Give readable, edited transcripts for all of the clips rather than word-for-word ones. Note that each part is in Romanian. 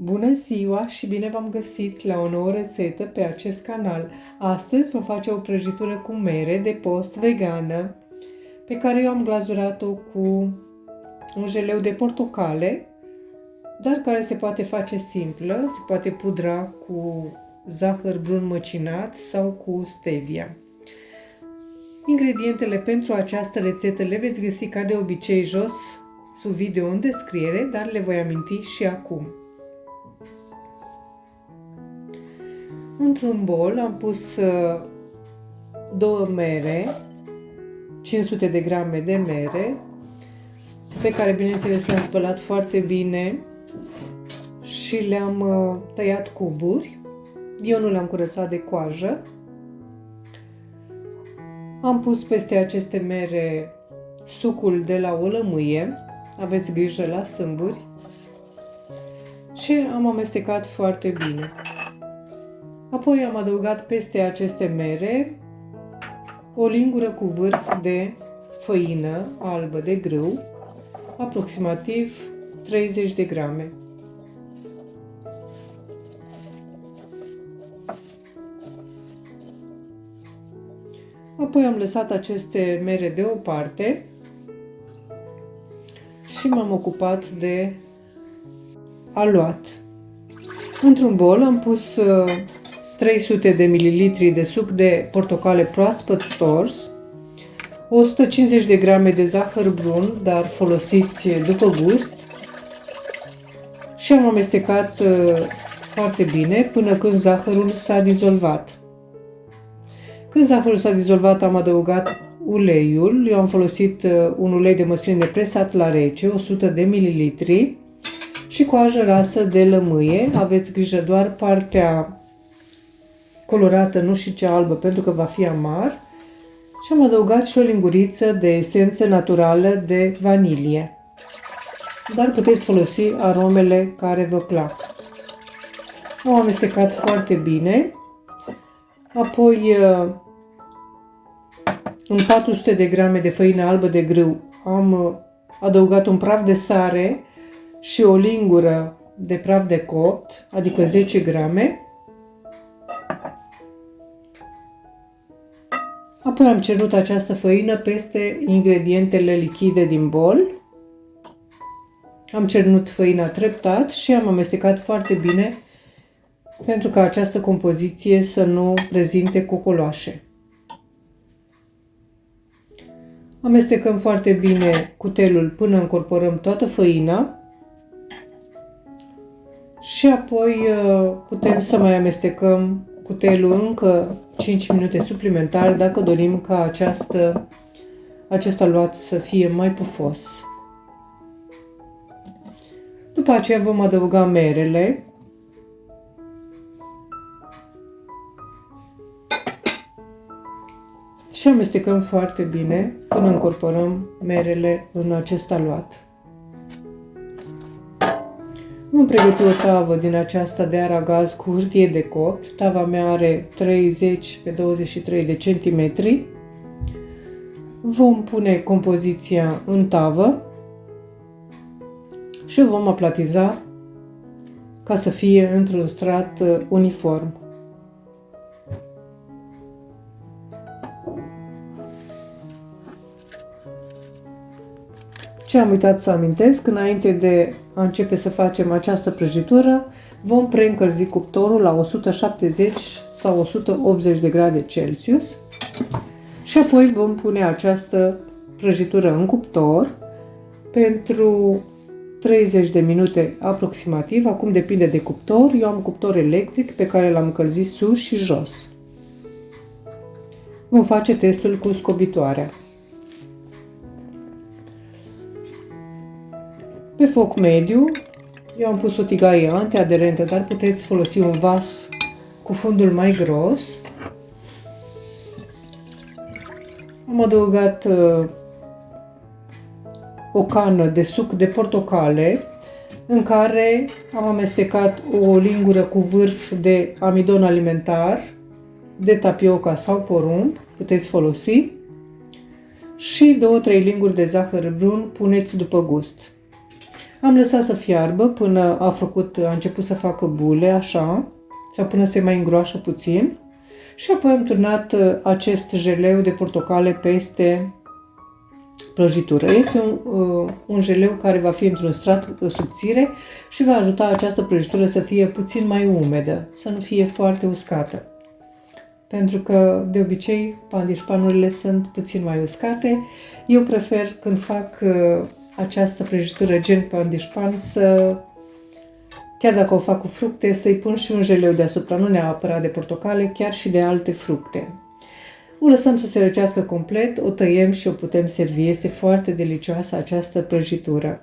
Bună ziua și bine v-am găsit la o nouă rețetă pe acest canal. Astăzi vom face o prăjitură cu mere de post vegană, pe care eu am glazurat-o cu un jeleu de portocale, dar care se poate face simplă, se poate pudra cu zahăr brun măcinat sau cu stevia. Ingredientele pentru această rețetă le veți găsi ca de obicei jos sub video în descriere, dar le voi aminti și acum. Într-un bol am pus 2 mere, 500 de grame de mere, pe care bineînțeles le-am spălat foarte bine și le-am tăiat cuburi. Eu nu le-am curățat de coajă. Am pus peste aceste mere sucul de la o lămâie, aveți grijă la sâmburi, și am amestecat foarte bine. Apoi am adăugat peste aceste mere o lingură cu vârf de făină albă de grâu, aproximativ 30 de grame. Apoi am lăsat aceste mere deoparte și m-am ocupat de aluat. Într-un bol am pus 300 de ml de suc de portocale proaspăt stors, 150 de grame de zahăr brun, dar folosiți după gust, și am amestecat foarte bine până când zahărul s-a dizolvat. Când zahărul s-a dizolvat, am adăugat uleiul. Eu am folosit un ulei de măsline presat la rece, 100 de ml, și coajă rasă de lămâie. Aveți grijă doar partea colorată, nu și cea albă, pentru că va fi amar. Și am adăugat și o linguriță de esență naturală de vanilie. Dar puteți folosi aromele care vă plac. Am amestecat foarte bine. Apoi, în 400 de grame de făină albă de grâu, am adăugat un praf de sare și o lingură de praf de copt, adică 10 grame. Apoi am cerut această făină peste ingredientele lichide din bol. Am cernut făina treptat și am amestecat foarte bine pentru ca această compoziție să nu prezinte cocoloașe. Amestecăm foarte bine cutelul până încorporăm toată făina și apoi putem să mai amestecăm cutelul încă 5 minute suplimentar dacă dorim ca acest aluat să fie mai pufos. După aceea vom adăuga merele. Și amestecăm foarte bine până încorporăm merele în acest aluat. Vom pregăti o tavă din aceasta de aragaz cu hârtie de copt. Tava mea are 30 pe 23 de centimetri. Vom pune compoziția în tavă și o vom aplatiza ca să fie într-un strat uniform. Ce am uitat să amintesc, înainte de a începe să facem această prăjitură, vom preîncălzi cuptorul la 170 sau 180 de grade Celsius și apoi vom pune această prăjitură în cuptor pentru 30 de minute aproximativ. Acum depinde de cuptor. Eu am cuptor electric pe care l-am încălzit sus și jos. Vom face testul cu scobitoarea. Pe foc mediu, eu am pus o tigaie antiaderentă, dar puteți folosi un vas cu fundul mai gros. Am adăugat o cană de suc de portocale în care am amestecat o lingură cu vârf de amidon alimentar, de tapioca sau porumb, puteți folosi, și 2-3 linguri de zahăr brun, puneți după gust. Am lăsat să fiarbă până a început să facă bule, așa, sau până se mai îngroașă puțin. Și apoi am turnat acest jeleu de portocale peste prăjitură. Este un jeleu care va fi într-un strat subțire și va ajuta această prăjitură să fie puțin mai umedă, să nu fie foarte uscată. Pentru că, de obicei, pandișpanurile sunt puțin mai uscate. Eu prefer, când fac această prăjitură gen pandișpan, chiar dacă o fac cu fructe, să-i pun și un jeleu deasupra, nu neapărat de portocale, chiar și de alte fructe. O lăsăm să se răcească complet, o tăiem și o putem servi. Este foarte delicioasă această prăjitură.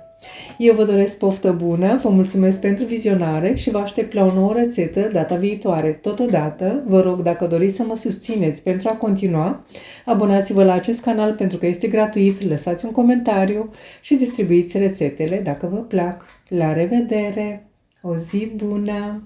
Eu vă doresc poftă bună, vă mulțumesc pentru vizionare și vă aștept la o nouă rețetă data viitoare. Totodată, vă rog, dacă doriți să mă susțineți pentru a continua, abonați-vă la acest canal pentru că este gratuit, lăsați un comentariu și distribuiți rețetele dacă vă plac. La revedere! O zi bună!